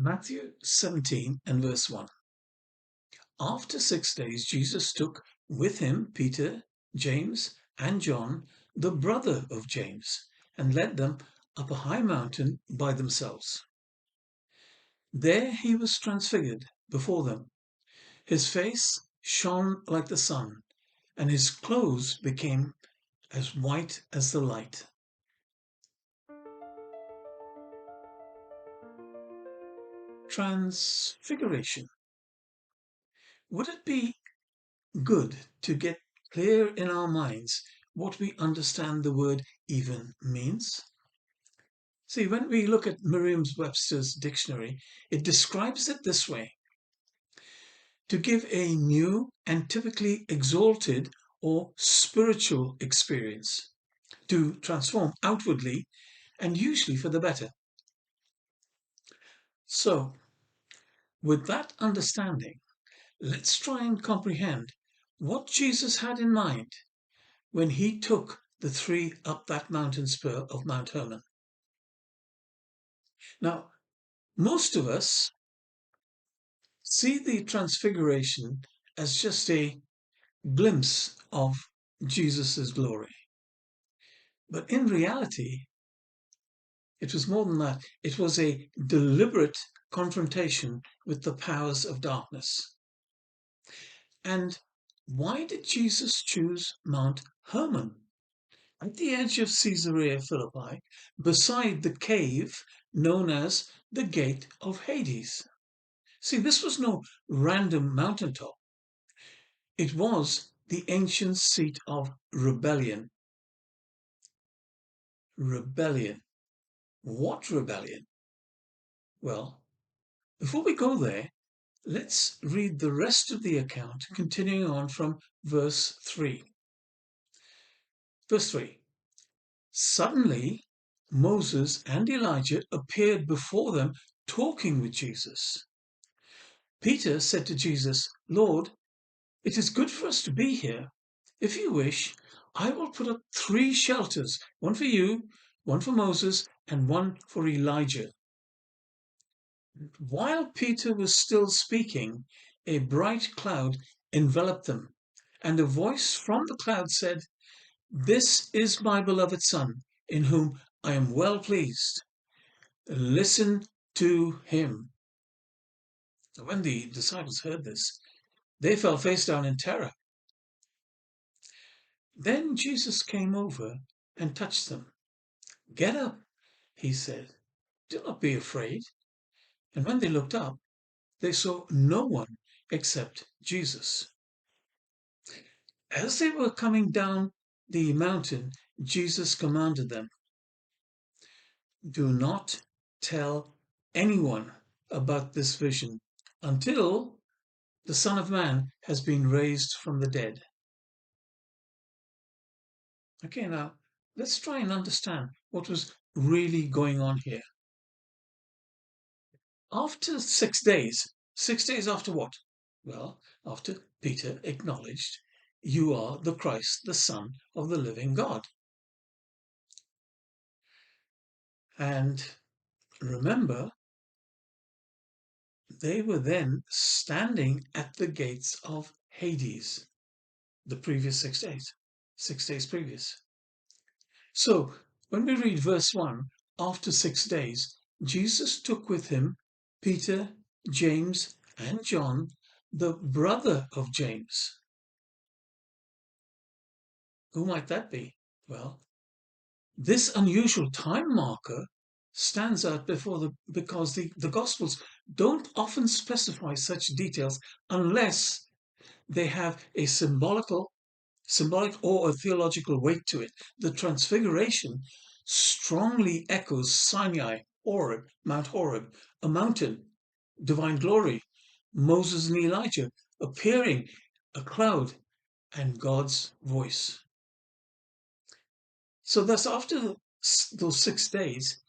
Matthew 17 and verse 1. After 6 days, Jesus took with him Peter, James, and John, the brother of James, and led them up a high mountain by themselves. There he was transfigured before them. His face shone like the sun, and his clothes became as white as the light. Transfiguration. Would it be good to get clear in our minds what we understand the word even means? See, when we look at Merriam-Webster's dictionary, it describes it this way: to give a new and typically exalted or spiritual experience, to transform outwardly and usually for the better. So, with that understanding, let's try and comprehend what Jesus had in mind when he took the three up that mountain spur of Mount Hermon. Now, most of us see the Transfiguration as just a glimpse of Jesus' glory. But in reality, it was more than that. It was a deliberate confrontation with the powers of darkness. And why did Jesus choose Mount Hermon? At the edge of Caesarea Philippi, beside the cave known as the Gate of Hades. See, this was no random mountaintop. It was the ancient seat of rebellion. Rebellion. What rebellion? Well, before we go there, let's read the rest of the account, continuing on from verse 3. Verse 3. Suddenly, Moses and Elijah appeared before them, talking with Jesus. Peter said to Jesus, "Lord, it is good for us to be here. If you wish, I will put up 3 shelters, one for you, one for Moses, and one for Elijah." While Peter was still speaking, a bright cloud enveloped them, and a voice from the cloud said, "This is my beloved Son, in whom I am well pleased. Listen to him." When the disciples heard this, they fell face down in terror. Then Jesus came over and touched them. "Get up," he said. "Do not be afraid." And when they looked up, they saw no one except Jesus. As they were coming down the mountain, Jesus commanded them, "Do not tell anyone about this vision until the Son of Man has been raised from the dead." Okay, now let's try and understand what was really going on here. After 6 days after what? Well, after Peter acknowledged, "You are the Christ, the Son of the living God." And remember, they were then standing at the gates of Hades the previous 6 days, 6 days previous. So when we read verse 1, after 6 days, Jesus took with him Peter, James, and John, the brother of James. Who might that be? Well, this unusual time marker stands out because the Gospels don't often specify such details unless they have a symbolic or a theological weight to it. The Transfiguration strongly echoes Sinai, Mount Horeb, a mountain, divine glory, Moses and Elijah appearing, a cloud, and God's voice. So thus, after those 6 days,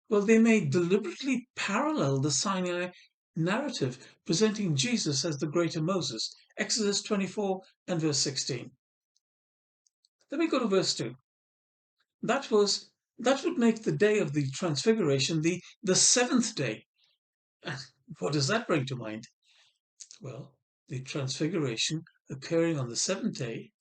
well, they may deliberately parallel the Sinai narrative, presenting Jesus as the greater Moses. Exodus 24 and verse 16. Then we go to verse 2. That would make the day of the Transfiguration the 7th day. And what does that bring to mind? Well, the Transfiguration occurring on the seventh day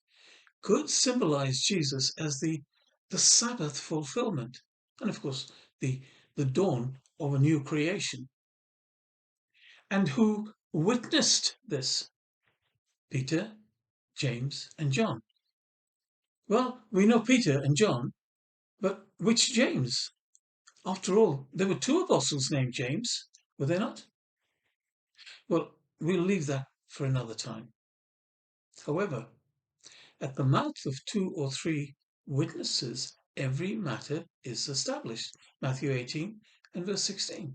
could symbolize Jesus as the Sabbath fulfillment, and of course, the, the dawn of a new creation. And who witnessed this? Peter, James, and John. Well, we know Peter and John, but which James? After all, there were two apostles named James, were there not? Well, we'll leave that for another time. However, at the mouth of two or three witnesses, every matter is established. Matthew 18 and verse 16.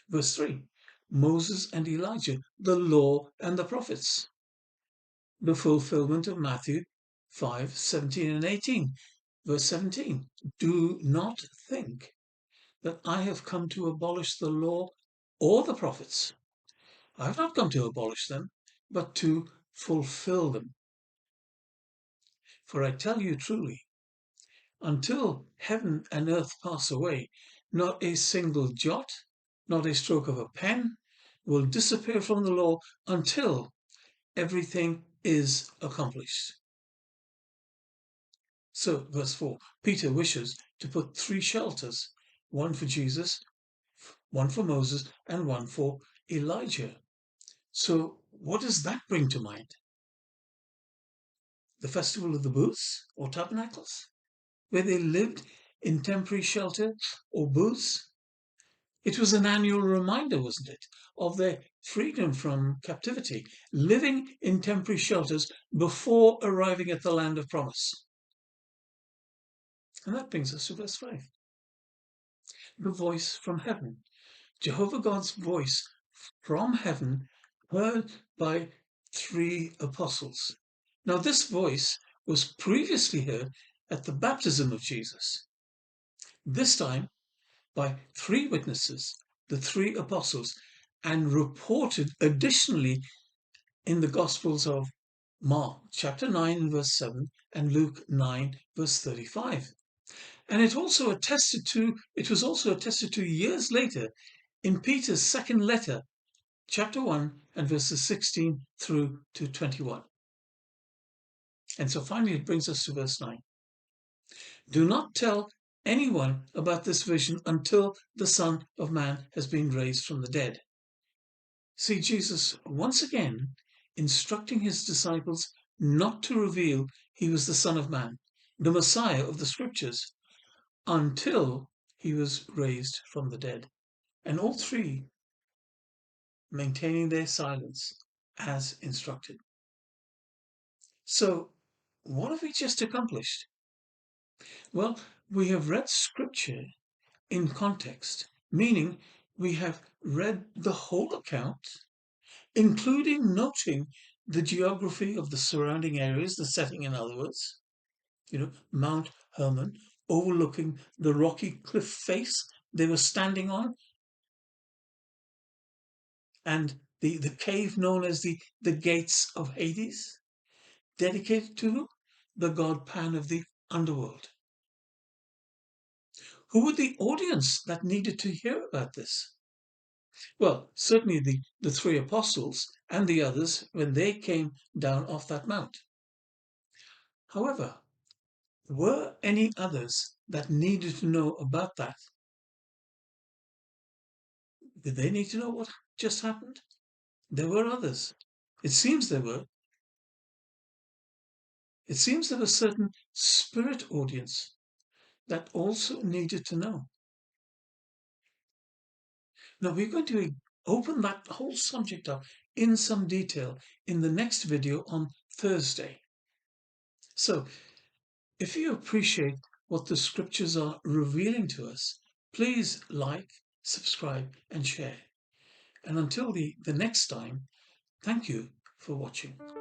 Verse 3, Moses and Elijah, the law and the prophets. The fulfillment of Matthew 5, 17 and 18. Verse 17, do not think that I have come to abolish the law or the prophets. I have not come to abolish them, but to fulfill them. For I tell you truly, until heaven and earth pass away, not a single jot, not a stroke of a pen will disappear from the law until everything is accomplished. So, verse 4, Peter wishes to put three shelters, one for Jesus, one for Moses, and one for Elijah. So, what does that bring to mind? The festival of the booths or tabernacles, where they lived in temporary shelter or booths. It was an annual reminder, wasn't it, of their freedom from captivity, living in temporary shelters before arriving at the land of promise. And that brings us to verse 5. The voice from heaven. Jehovah God's voice from heaven heard by three apostles. Now this voice was previously heard at the baptism of Jesus. This time by three witnesses, the three apostles, and reported additionally in the Gospels of Mark chapter 9 verse 7 and Luke 9 verse 35. And it was also attested to years later in Peter's second letter, chapter 1 and verses 16 through to 21. And so finally it brings us to verse 9. Do not tell anyone about this vision until the Son of Man has been raised from the dead. See Jesus once again instructing his disciples not to reveal he was the Son of Man, the Messiah of the Scriptures, until he was raised from the dead. And all three maintaining their silence as instructed. So, what have we just accomplished? Well, we have read Scripture in context, meaning we have read the whole account, including noting the geography of the surrounding areas, the setting in other words, Mount Hermon, overlooking the rocky cliff face they were standing on, and the cave known as the Gates of Hades, dedicated to the god Pan of the underworld. Who were the audience that needed to hear about this? Well, certainly the three apostles and the others when they came down off that mount. However, were any others that needed to know about that? Did they need to know what just happened? There were others. It seems there were. It seems there was a certain spirit audience that also needed to know. Now we're going to open that whole subject up in some detail in the next video on Thursday. So if you appreciate what the scriptures are revealing to us, please like, subscribe and share. And until the next time, thank you for watching.